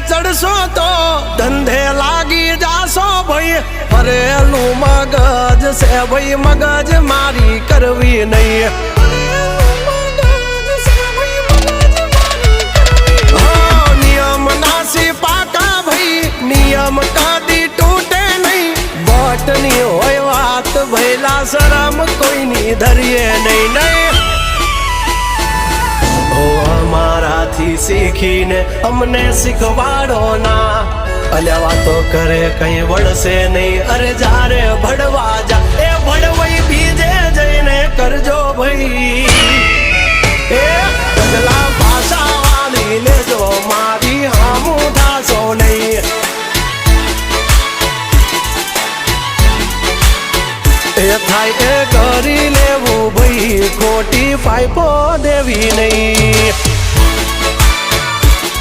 ચડશો તો ધંધે લાગી જાશો ભાઈ ફરેલું મગજ છે ભાઈ મગજ મારી કરવી નહીં નિયમ નાસી પાકા ભાઈ નિયમ કદી તૂટે નહીં બટની હોય વાત ભૈલા શરમ કોઈની ધરીએ નહીં નહીં અમારાથી શીખીને અમને શીખવાડો ના અલ્યા વાતો કરે કઈ વળશે નહીં અરે જારે ભડવા જા એ ભડવાઈ બીજે જઈને કરજો ભાઈ એ પગલા પાછા વાળી લેજો મારી હામું થાશો નહીં એ થાય એ કરી લેવું ભાઈ ખોટી પાઇપો દેવી નહીં